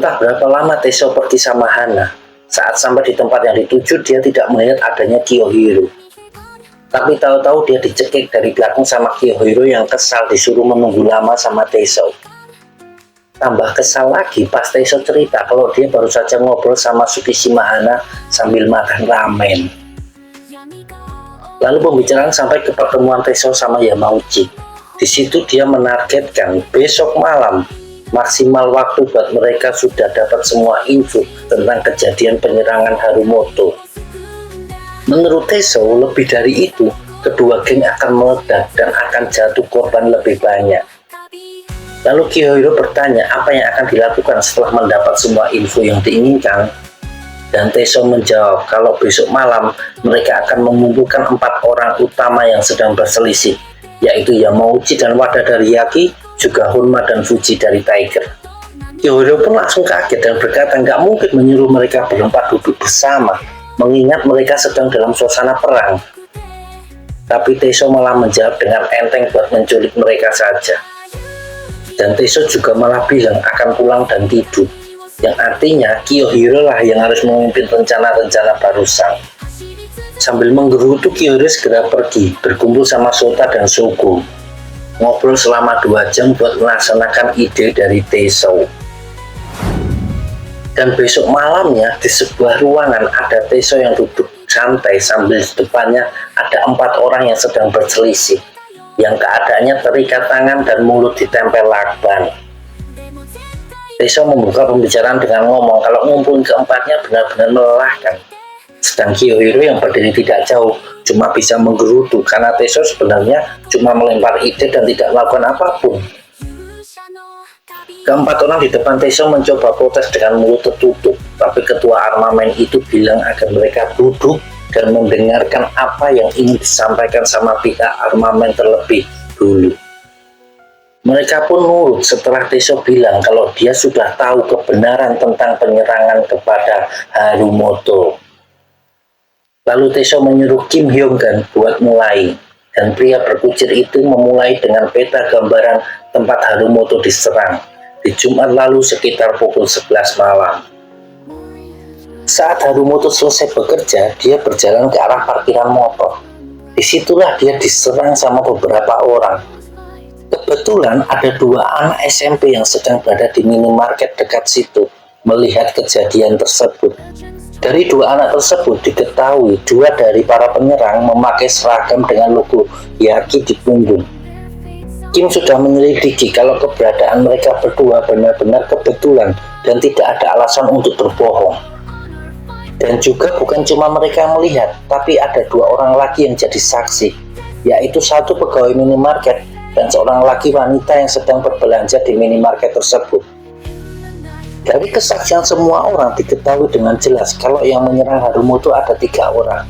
Entah berapa lama Teso pergi sama Hana. Saat sampai di tempat yang dituju, dia tidak melihat adanya Kiyohiro. Tapi tahu-tahu dia dicekik dari belakang sama Kiyohiro yang kesal disuruh menunggu lama sama Teso. Tambah kesal lagi pas Teso cerita kalau dia baru saja ngobrol sama Tsukishima Hana sambil makan ramen. Lalu pembicaraan sampai ke pertemuan Teso sama Yamauchi. Di situ dia menargetkan besok malam maksimal waktu buat mereka sudah dapat semua info tentang kejadian penyerangan Harumoto. Menurut Teso, lebih dari itu, kedua geng akan meledak dan akan jatuh korban lebih banyak. Lalu Kiyohiro bertanya apa yang akan dilakukan setelah mendapat semua info yang diinginkan. Dan Teso menjawab kalau besok malam mereka akan mengumpulkan 4 orang utama yang sedang berselisih, yaitu Yamauchi dan Wada dari Yaki, juga Honma dan Fuji dari Tiger. Kiyohiro pun langsung kaget dan berkata nggak mungkin menyuruh mereka berempat duduk bersama, mengingat mereka sedang dalam suasana perang. Tapi Teso malah menjawab dengan enteng buat menculik mereka saja. Dan Teso juga malah bilang akan pulang dan tidur, yang artinya Kiyohiro lah yang harus memimpin rencana-rencana barusan. Sambil menggerutu, Kiyohiro segera pergi, berkumpul sama Sota dan Shogo. Ngobrol selama 2 jam buat melaksanakan ide dari Teso. Dan besok malamnya di sebuah ruangan ada Teso yang duduk santai sambil di depannya ada 4 orang yang sedang berselisih, yang keadaannya terikat tangan dan mulut ditempel lakban. Teso membuka pembicaraan dengan ngomong kalau ngumpulin keempatnya benar-benar melelahkan. Sedang Kiyohiro yang berdiri tidak jauh cuma bisa menggerutu karena Teso sebenarnya cuma melempar ide dan tidak melakukan apapun. Keempat orang di depan Teso mencoba protes dengan mulut tertutup, tapi ketua armamen itu bilang agar mereka duduk dan mendengarkan apa yang ingin disampaikan sama pihak armamen terlebih dulu. Mereka pun nurut setelah Teso bilang kalau dia sudah tahu kebenaran tentang penyerangan kepada Harumoto. Lalu Teso menyuruh Kim Hyung-gun buat mulai, dan pria berkucir itu memulai dengan peta gambaran tempat Harumoto diserang di Jumat lalu sekitar pukul 11 malam. Saat Harumoto selesai bekerja, dia berjalan ke arah parkiran motor. Disitulah dia diserang sama beberapa orang. Kebetulan ada 2 anak SMP yang sedang berada di minimarket dekat situ melihat kejadian tersebut. Dari 2 anak tersebut diketahui 2 dari para penyerang memakai seragam dengan logo Yaki di punggung. Kim sudah menyelidiki kalau keberadaan mereka berdua benar-benar kebetulan dan tidak ada alasan untuk berbohong. Dan juga bukan cuma mereka yang melihat, tapi ada 2 orang lagi yang jadi saksi, yaitu 1 pegawai minimarket dan seorang laki wanita yang sedang berbelanja di minimarket tersebut. Dari kesaksian semua orang diketahui dengan jelas kalau yang menyerang Harumoto ada 3 orang.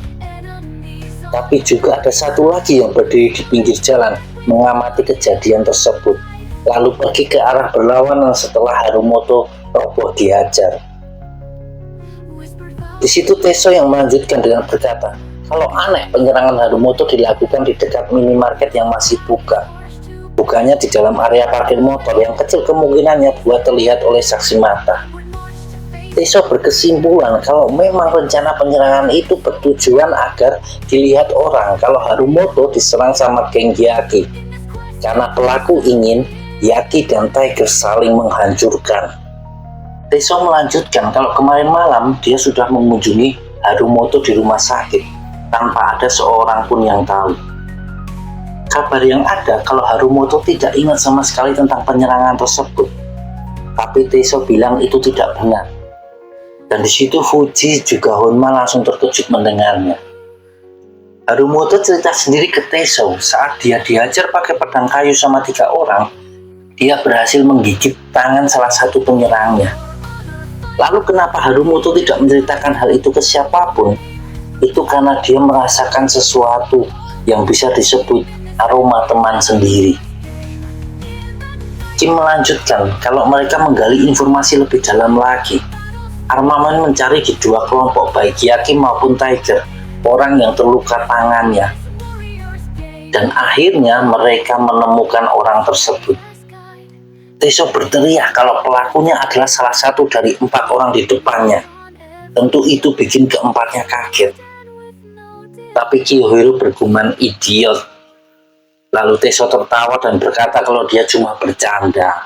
Tapi juga ada 1 lagi yang berdiri di pinggir jalan mengamati kejadian tersebut, lalu pergi ke arah berlawanan setelah Harumoto roboh dihajar. Di situ Teso yang melanjutkan dengan berkata, kalau aneh penyerangan Harumoto dilakukan di dekat minimarket yang masih buka, bukannya di dalam area parkir motor yang kecil kemungkinannya buat terlihat oleh saksi mata. Teso berkesimpulan kalau memang rencana penyerangan itu bertujuan agar dilihat orang kalau Harumoto diserang sama geng Yaki, karena pelaku ingin Yaki dan Tiger saling menghancurkan. Teso melanjutkan kalau kemarin malam dia sudah mengunjungi Harumoto di rumah sakit tanpa ada seorang pun yang tahu. Kabar yang ada kalau Harumoto tidak ingat sama sekali tentang penyerangan tersebut. Tapi Teso bilang itu tidak benar. Dan di situ Fuji juga Honma langsung terkejut mendengarnya. Harumoto cerita sendiri ke Teso saat dia dihajar pakai pedang kayu sama 3 orang, dia berhasil menggigit tangan salah satu penyerangnya. Lalu kenapa Harumoto tidak menceritakan hal itu ke siapapun? Itu karena dia merasakan sesuatu yang bisa disebut aroma teman sendiri. Kim melanjutkan kalau mereka menggali informasi lebih dalam lagi. Armamen mencari di 2 kelompok baik Yaki maupun Tiger orang yang terluka tangannya. Dan akhirnya mereka menemukan orang tersebut. Teso berteriak kalau pelakunya adalah salah satu dari 4 orang di depannya. Tentu itu bikin keempatnya kaget. Tapi Kiyohiro bergumam idiot. Lalu Teso tertawa dan berkata kalau dia cuma bercanda.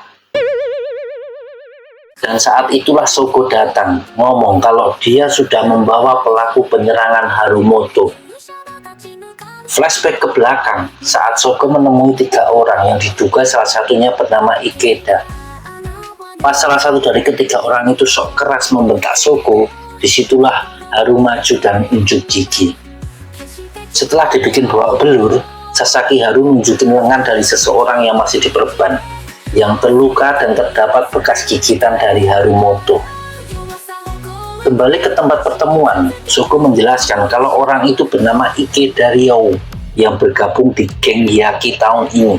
Dan saat itulah Sogo datang, ngomong kalau dia sudah membawa pelaku penyerangan Harumoto. Flashback ke belakang, saat Sogo menemui 3 orang yang diduga salah satunya bernama Ikeda. Pas salah satu dari ketiga orang itu sok keras membentak Sogo, disitulah Haru maju dan unjuk gigi. Setelah dibikin babak belur, Sasaki Haru nunjukin lengan dari seseorang yang masih diperban, yang terluka dan terdapat bekas gigitan dari Harumoto. Kembali ke tempat pertemuan, Sogo menjelaskan kalau orang itu bernama Ikeda Ryo yang bergabung di geng Yaki tahun ini.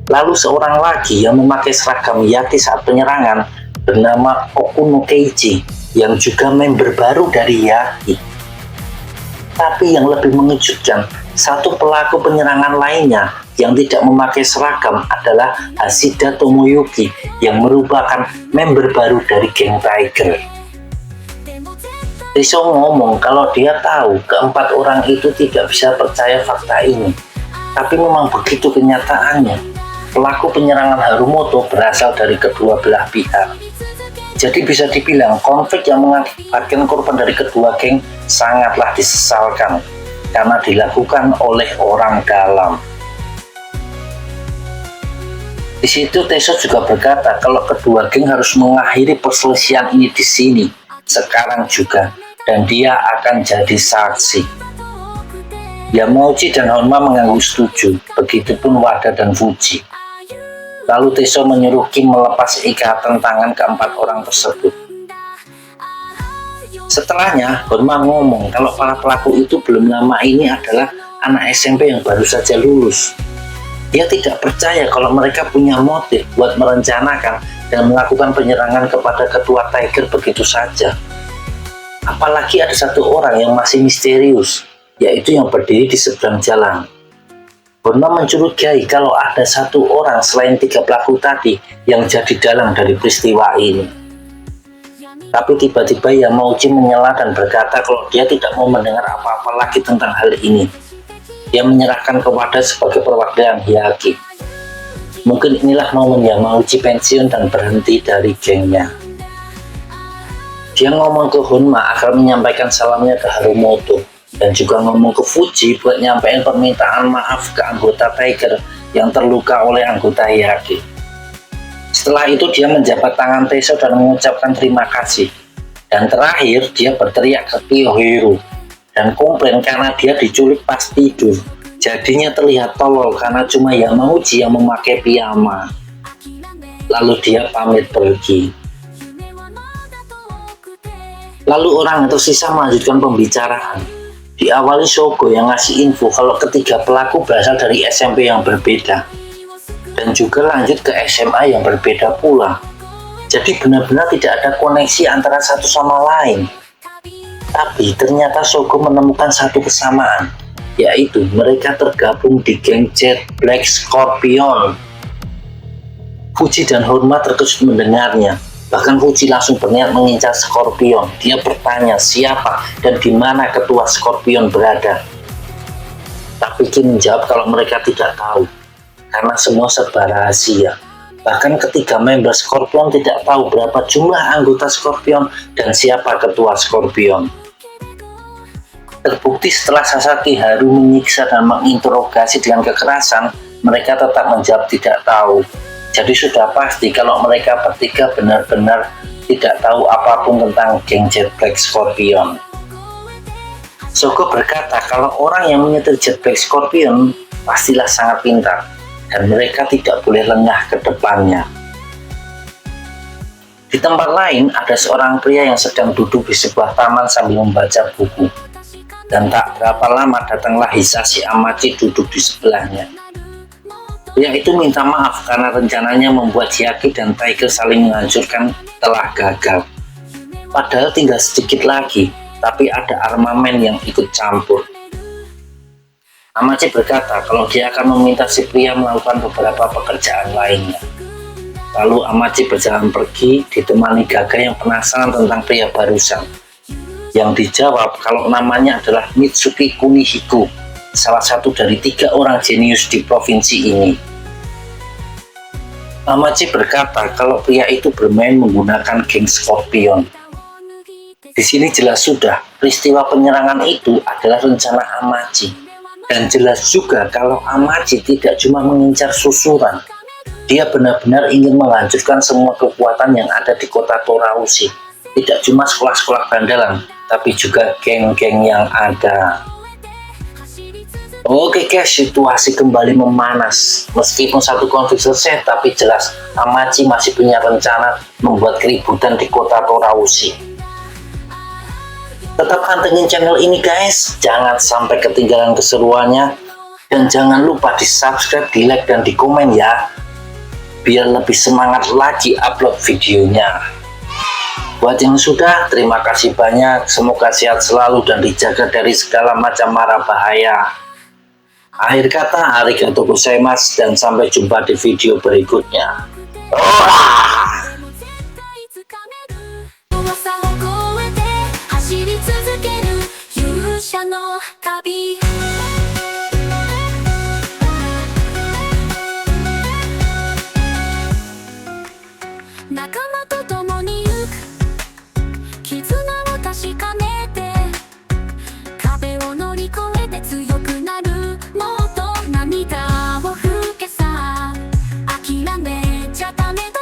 Lalu seorang lagi yang memakai seragam Yaki saat penyerangan bernama Okuno Keiji yang juga member baru dari Yaki. Tapi yang lebih mengejutkan, satu pelaku penyerangan lainnya yang tidak memakai seragam adalah Hashida Tomoyuki yang merupakan member baru dari geng Tiger. Teso ngomong kalau dia tahu keempat orang itu tidak bisa percaya fakta ini. Tapi memang begitu kenyataannya. Pelaku penyerangan Harumoto berasal dari kedua belah pihak. Jadi bisa dibilang konflik yang mengakibatkan korban dari kedua geng sangatlah disesalkan karena dilakukan oleh orang dalam. Di situ Teso juga berkata kalau kedua geng harus mengakhiri perselisihan ini di sini sekarang juga, dan dia akan jadi saksi. Yamauchi dan Honma mengangguk setuju, begitupun Wada dan Fuji. Lalu Teso menyuruh Kim melepas ikatan tangan keempat orang tersebut. Setelahnya, Honma ngomong kalau para pelaku itu belum lama ini adalah anak SMP yang baru saja lulus. Dia tidak percaya kalau mereka punya motif buat merencanakan dan melakukan penyerangan kepada ketua Tiger begitu saja. Apalagi ada satu orang yang masih misterius, yaitu yang berdiri di seberang jalan. Honma mencurigai kalau ada satu orang selain 3 pelaku tadi yang jadi dalang dari peristiwa ini. Tapi tiba-tiba Yamauchi menyela dan berkata kalau dia tidak mau mendengar apa-apa lagi tentang hal ini. Dia menyerahkan ke Wada sebagai perwakilan Hyaki. Mungkin inilah momen Yamauchi pensiun dan berhenti dari gengnya. Dia ngomong ke Honma agar menyampaikan salamnya ke Harumoto dan juga ngomong ke Fuji buat nyampein permintaan maaf ke anggota Tiger yang terluka oleh anggota Hyaki. Setelah itu dia menjabat tangan Teso dan mengucapkan terima kasih. Dan terakhir dia berteriak ke Kiyohiro dan komplain karena dia diculik pas tidur. Jadinya terlihat tolol karena cuma Yamauchi yang memakai piyama. Lalu dia pamit pergi. Lalu orang tersisa melanjutkan pembicaraan. Diawali Sogo yang ngasih info kalau ketiga pelaku berasal dari SMP yang berbeda. Dan juga lanjut ke SMA yang berbeda pula. Jadi benar-benar tidak ada koneksi antara satu sama lain. Tapi ternyata Sogo menemukan satu kesamaan, yaitu mereka tergabung di geng Jet Black Scorpion. Fuji dan Honma terkejut mendengarnya. Bahkan Fuji langsung berniat mengincar Scorpion. Dia bertanya siapa dan di mana ketua Scorpion berada. Tapi Kim menjawab kalau mereka tidak tahu, karena semua serba rahasia. Bahkan ketiga member Scorpion tidak tahu berapa jumlah anggota Scorpion dan siapa ketua Scorpion. Terbukti setelah Sasaki Haru menyiksa dan menginterogasi dengan kekerasan, mereka tetap menjawab tidak tahu. Jadi sudah pasti kalau mereka bertiga benar-benar tidak tahu apapun tentang geng Jet Black Scorpion. Sogo berkata kalau orang yang menyetir Jet Black Scorpion pastilah sangat pintar dan mereka tidak boleh lengah ke depannya. Di tempat lain ada seorang pria yang sedang duduk di sebuah taman sambil membaca buku. Dan tak berapa lama datanglah Hisashi Amachi duduk di sebelahnya. Pria itu minta maaf karena rencananya membuat Hyaki dan Tiger saling menghancurkan telah gagal. Padahal tinggal sedikit lagi, tapi ada armamen yang ikut campur. Amachi berkata kalau dia akan meminta si pria melakukan beberapa pekerjaan lainnya. Lalu Amachi berjalan pergi ditemani Gaga yang penasaran tentang pria barusan, yang dijawab kalau namanya adalah Mitsuki Kunihiko, salah satu dari 3 orang jenius di provinsi ini. Amachi berkata kalau pria itu bermain menggunakan geng Scorpion. Di sini jelas sudah peristiwa penyerangan itu adalah rencana Amachi, dan jelas juga kalau Amachi tidak cuma mengincar susuran, dia benar-benar ingin menghancurkan semua kekuatan yang ada di kota Toraushi. Tidak cuma sekolah-sekolah bandalan, tapi juga geng-geng yang ada. Oke guys, situasi kembali memanas. Meskipun satu konflik selesai, tapi jelas Amachi masih punya rencana membuat keributan di kota Toraushi. Tetap pantengin channel ini guys, jangan sampai ketinggalan keseruannya. Dan jangan lupa di subscribe, di like, dan di komen ya, biar lebih semangat lagi upload videonya. Buat yang sudah, terima kasih banyak. Semoga sehat selalu dan dijaga dari segala macam mara bahaya. Akhir kata, arigatou gozaimasu, dan sampai jumpa di video berikutnya. Oh! 走り続ける勇者の旅仲間と共に行く絆を確かめて壁を乗り越えて強くなるもっと涙を拭けさ諦めちゃダメだ